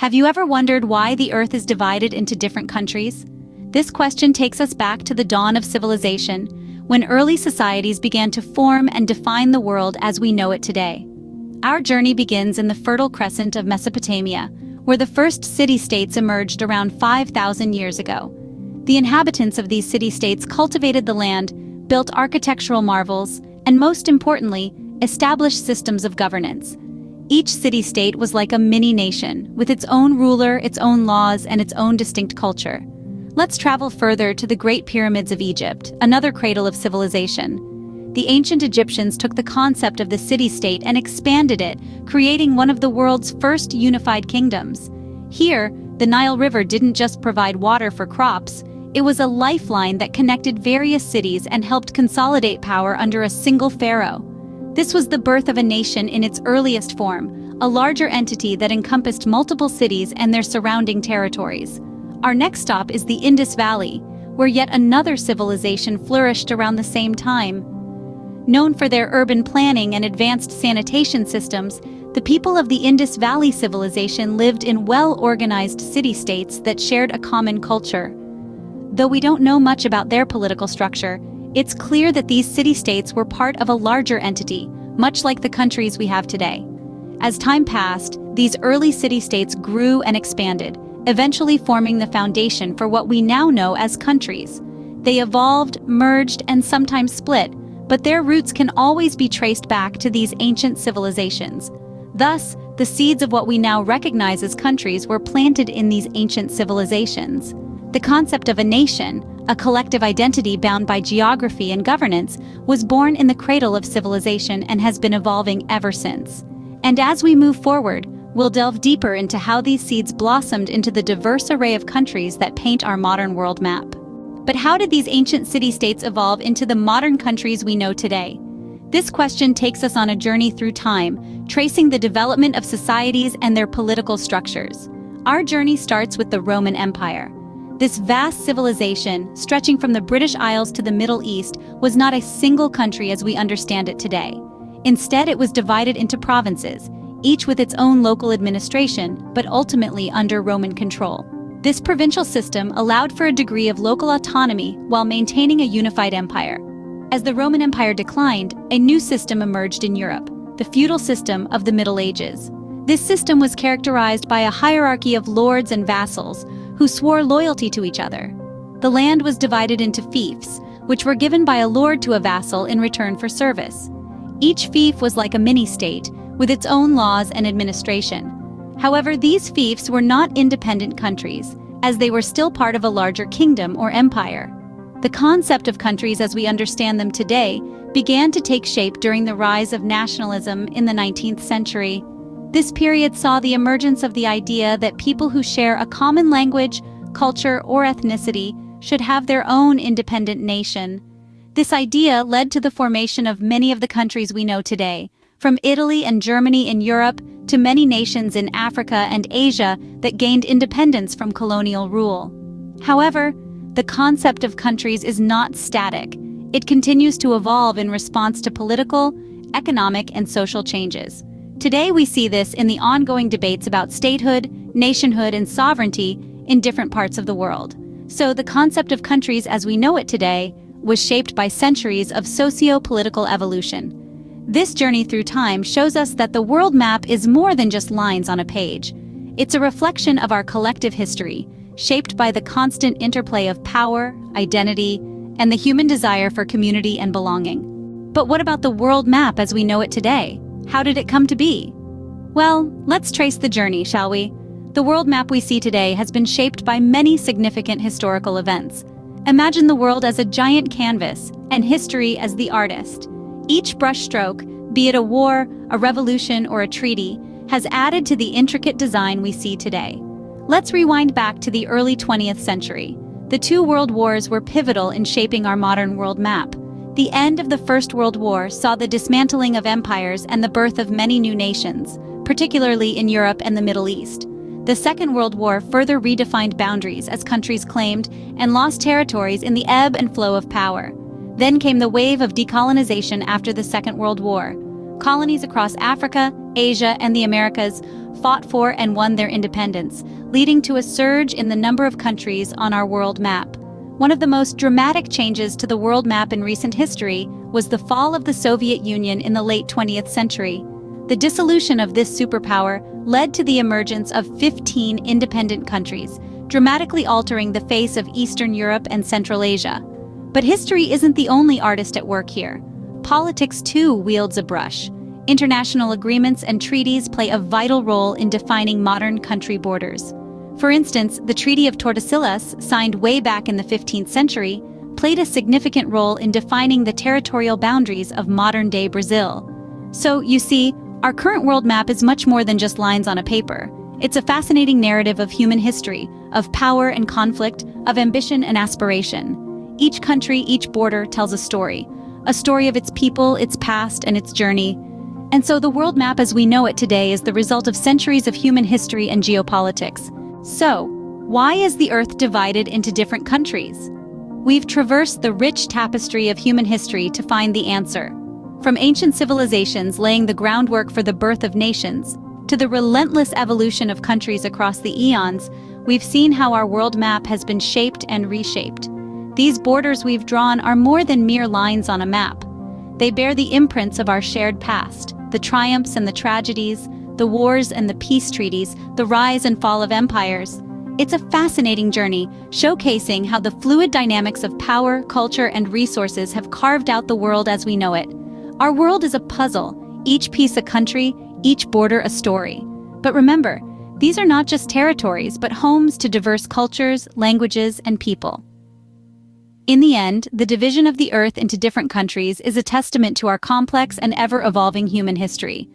Have you ever wondered why the Earth is divided into different countries? This question takes us back to the dawn of civilization, when early societies began to form and define the world as we know it today. Our journey begins in the Fertile Crescent of Mesopotamia, where the first city-states emerged around 5,000 years ago. The inhabitants of these city-states cultivated the land, built architectural marvels, and most importantly, established systems of governance. Each city-state was like a mini-nation, with its own ruler, its own laws, and its own distinct culture. Let's travel further to the Great Pyramids of Egypt, another cradle of civilization. The ancient Egyptians took the concept of the city-state and expanded it, creating one of the world's first unified kingdoms. Here, the Nile River didn't just provide water for crops, it was a lifeline that connected various cities and helped consolidate power under a single pharaoh. This was the birth of a nation in its earliest form, a larger entity that encompassed multiple cities and their surrounding territories. Our next stop is the Indus Valley, where yet another civilization flourished around the same time. Known for their urban planning and advanced sanitation systems, the people of the Indus Valley civilization lived in well-organized city-states that shared a common culture. Though we don't know much about their political structure, it's clear that these city-states were part of a larger entity, much like the countries we have today. As time passed, these early city-states grew and expanded, eventually forming the foundation for what we now know as countries. They evolved, merged, and sometimes split, but their roots can always be traced back to these ancient civilizations. Thus, the seeds of what we now recognize as countries were planted in these ancient civilizations. The concept of a nation, a collective identity bound by geography and governance, was born in the cradle of civilization and has been evolving ever since. And as we move forward, we'll delve deeper into how these seeds blossomed into the diverse array of countries that paint our modern world map. But how did these ancient city-states evolve into the modern countries we know today? This question takes us on a journey through time, tracing the development of societies and their political structures. Our journey starts with the Roman Empire. This vast civilization, stretching from the British Isles to the Middle East, was not a single country as we understand it today. Instead, it was divided into provinces, each with its own local administration, but ultimately under Roman control. This provincial system allowed for a degree of local autonomy while maintaining a unified empire. As the Roman Empire declined, a new system emerged in Europe, the feudal system of the Middle Ages. This system was characterized by a hierarchy of lords and vassals who swore loyalty to each other. The land was divided into fiefs, which were given by a lord to a vassal in return for service. Each fief was like a mini-state, with its own laws and administration. However, these fiefs were not independent countries, as they were still part of a larger kingdom or empire. The concept of countries as we understand them today began to take shape during the rise of nationalism in the 19th century. This period saw the emergence of the idea that people who share a common language, culture, or ethnicity should have their own independent nation. This idea led to the formation of many of the countries we know today, from Italy and Germany in Europe to many nations in Africa and Asia that gained independence from colonial rule. However, the concept of countries is not static. It continues to evolve in response to political, economic, and social changes. Today we see this in the ongoing debates about statehood, nationhood, and sovereignty in different parts of the world. So the concept of countries as we know it today was shaped by centuries of socio-political evolution. This journey through time shows us that the world map is more than just lines on a page. It's a reflection of our collective history, shaped by the constant interplay of power, identity, and the human desire for community and belonging. But what about the world map as we know it today? How did it come to be? Well, let's trace the journey, shall we? The world map we see today has been shaped by many significant historical events. Imagine the world as a giant canvas, and history as the artist. Each brushstroke, be it a war, a revolution, or a treaty, has added to the intricate design we see today. Let's rewind back to the early 20th century. The two world wars were pivotal in shaping our modern world map. The end of the First World War saw the dismantling of empires and the birth of many new nations, particularly in Europe and the Middle East. The Second World War further redefined boundaries as countries claimed and lost territories in the ebb and flow of power. Then came the wave of decolonization after the Second World War. Colonies across Africa, Asia, and the Americas fought for and won their independence, leading to a surge in the number of countries on our world map. One of the most dramatic changes to the world map in recent history was the fall of the Soviet Union in the late 20th century. The dissolution of this superpower led to the emergence of 15 independent countries, dramatically altering the face of Eastern Europe and Central Asia. But history isn't the only artist at work here. Politics too wields a brush. International agreements and treaties play a vital role in defining modern country borders. For instance, the Treaty of Tordesillas, signed way back in the 15th century, played a significant role in defining the territorial boundaries of modern-day Brazil. So, you see, our current world map is much more than just lines on a paper. It's a fascinating narrative of human history, of power and conflict, of ambition and aspiration. Each country, each border tells a story of its people, its past, and its journey. And so the world map as we know it today is the result of centuries of human history and geopolitics. So, why is the Earth divided into different countries? We've traversed the rich tapestry of human history to find the answer. From ancient civilizations laying the groundwork for the birth of nations, to the relentless evolution of countries across the eons, we've seen how our world map has been shaped and reshaped. These borders we've drawn are more than mere lines on a map. They bear the imprints of our shared past, the triumphs and the tragedies, the wars and the peace treaties, the rise and fall of empires. It's a fascinating journey, showcasing how the fluid dynamics of power, culture, and resources have carved out the world as we know it. Our world is a puzzle, each piece a country, each border a story. But remember, these are not just territories, but homes to diverse cultures, languages, and people. In the end, the division of the Earth into different countries is a testament to our complex and ever-evolving human history.